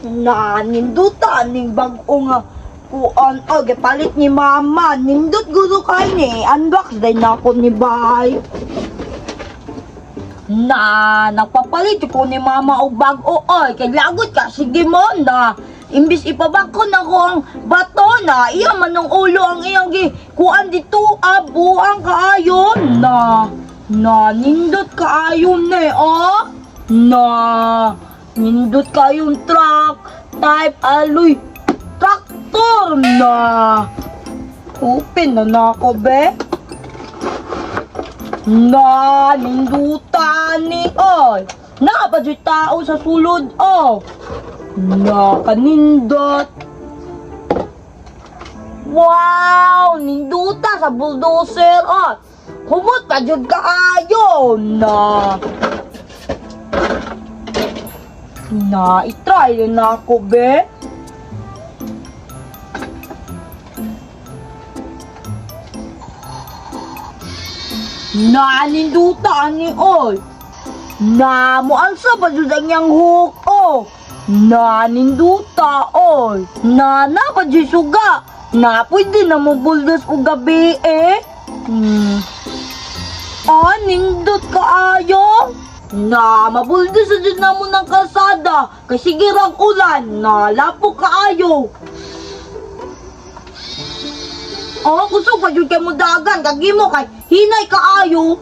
Nanindutan ning bag-o nga kuan gipalit ni mama. Nindot gusto kay ni unbox day na ako ni bay. Nagpapalit ko ni mama og bag-o kay lagot ka sige mo na. Imbis ipabako na ko ang bato na iya man ng ulo ang iyang kuan dito buang kaayon na nindot kaayon nindot kayong truck type aloy traktor na open na nako be na nindutan ni na ba di tao sa sulod na kanindot. Wow! Ninduta sa bulldozer humot pa jud kaayo na itry na ako be. Na ninduta ni na moalsa pa jud ang yang hook na ninduta na pa jud suga na pwede na mo buldos og gabi nindot kaayo na mabuldos sa jud namo ng kalsada kay sige rang ulan na lapo kaayo. Gusto pa jud kay mo dagan kag imo kay hinay kaayo.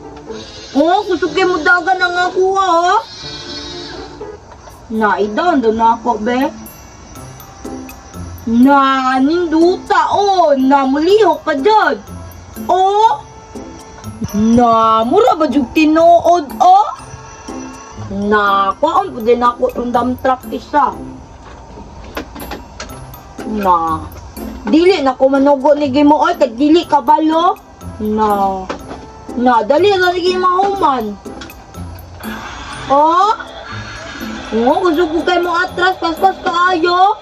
Gusto kay mo dagan ang akuha na idown do na ako be. Na ninduta na mulihok ka jud. Na mura ba jud tinuod na kuan pud din ako tong dump truck isa. Na dili na ko manugo ni gimo kay dili kabalo. Na dali ra lagi mahuman. Gusto ko kay mo atras paspas kaayo.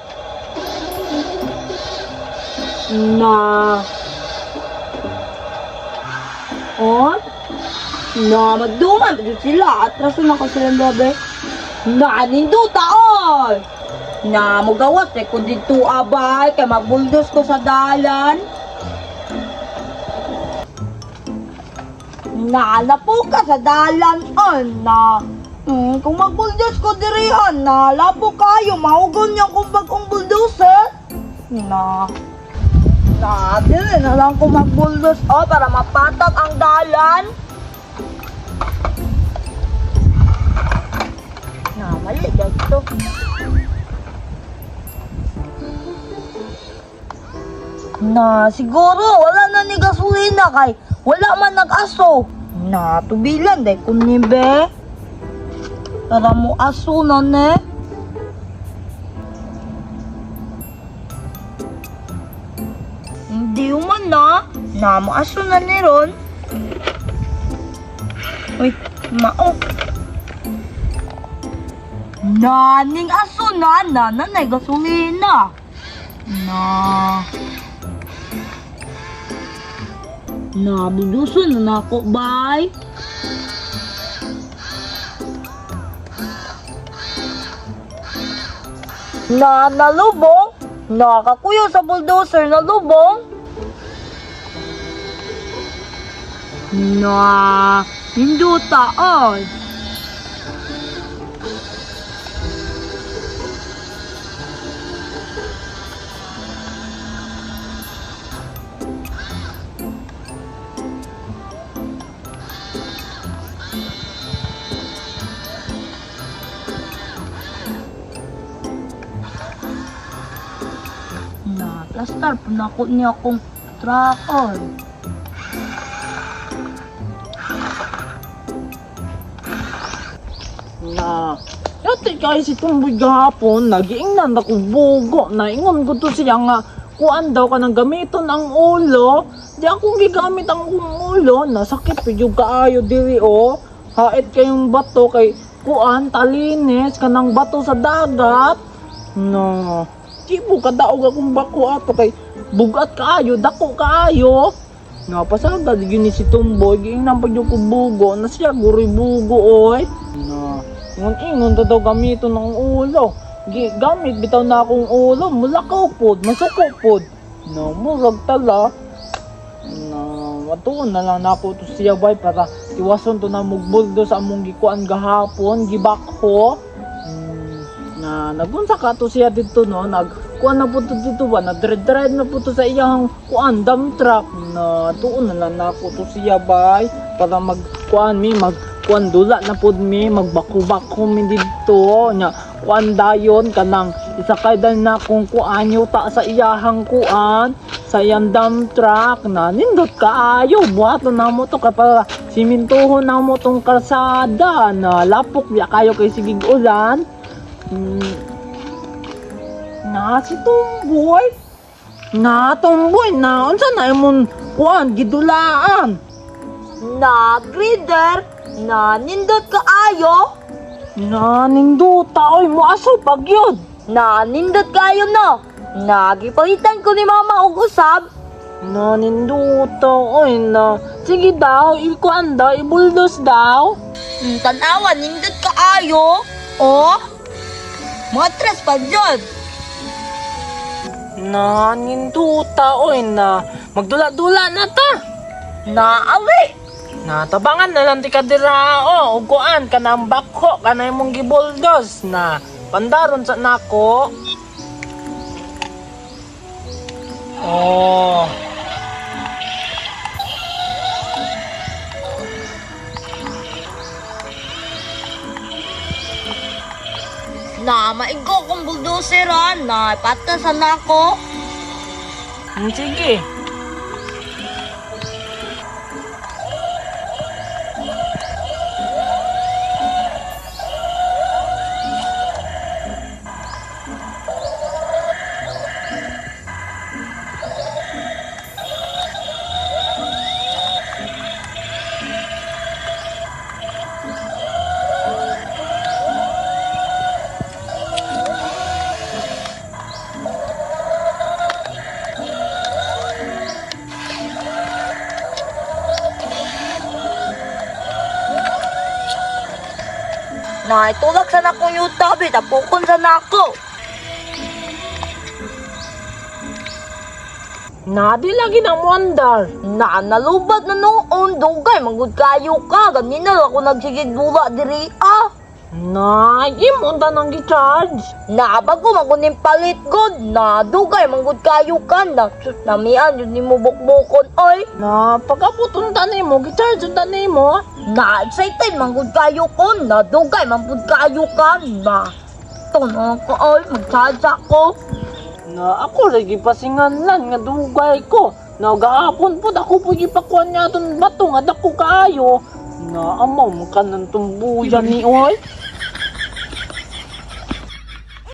Na magduman pa sila atras na ko silang gabi. Na ninduta na magawas ko dito abay kay magbuldos ko sa dalan. Lapo ka sa dalan na kung magbuldos ko dirihan na lapo kayo mahugon niya kung bagong bulldozer na dili na lang ko magbuldos para mapatag ang dalan na mali dito na siguro wala na ni gasolina kay wala man nag-aso na tubilan day kun ni be para mo aso na ne. Hindi man na mo aso na ni ron. Uy, mao. Naning aso na nanay gasolina. Na buduson na ako, bye. Na nalubong, nakakuyo sa bulldozer nalubong. Na hinduta plastar po na ako niya akong truck na yati kay si Tumboy gahapon nagiingnan ako bugo na ingon ko to siya nga kuan daw ka nang gamiton ang ulo di akong gigamit ang ulo nasakit pidyo kaayo diri hait kayong bato kay kuan talinis kanang bato sa dagat no di mo kadaog akong bako ato kay bugat kaayo dako kaayo nga pasagad yun ni si Tumboy giingnan pagyo ko bugo na siya guri bugo na ingon to daw gamiton ng ulo gamit bitaw na akong ulo, mulakaw pod, masuko pod. No, murag tala. Na matuon na lang nako to siya bay para iwason to na mugbuldo sa among gikuan gahapon, gibakho. Na nagunsa ka to siya dito no, nagkuan na po to dito ba, nagdred-dred na po to sa iyang kuan dump truck. Na tuon na lang nako to siya bay para magkuan mi, magkuan dula na pod mi, magbako-bako mi dito nya kuan dayon kanang isakay dal na kung kuan yuta sa iyahang kuan sa iyang dump truck na nindot kaayo buhaton na mo to kapag simintuhon na mo tong kalsada na lapok ya kayo kay sigig ulan. Na si Tumboy na unsa na imong kuan gidulaan Na grider, na nindot kaayo, na ninduta oy moaso pagyod. na nindot kayo no. Nagipalitan ko ni mama og usab. Na ninduta oy na sige daw ikuan daw ibuldos daw. Tanawan, nindot kaayo. Oh, matras pa dyan. Na ninduta oy na magdula-dula na ta. Naawi. Na tabangan na lang ti kadira o uguan ka ng bakho ka na imong gibuldos na pandaron sa nako. Oh. Na maigo kong bulldozeran na patasan ako. Sige. Na itulak sa nakong YouTube, tapukon sa nako. Na di lagi na wonder. Na nalubat na noon, dugay, manggod kayo ka. Ganina ako nagsigig dula diri ah. Na imong ta nang gi-charge. Na bago magunin palit god, na dugay, manggod kayo ka. Na namian, yun ni mo bukbukon, oy. Na pagkaputun ta nimo gi-charge ta nimo. Na excited, manggod kayo ko. Na dugay, manggod kayo ka. Na tono ko, oy, mag-charge ako. Na ako lagi pasinganlan nga dugay ko. Na gahapon pud ako pud gipakuan niya ton bato nga dako kaayo. Na amaw man ka ng tumbuyan ni oy.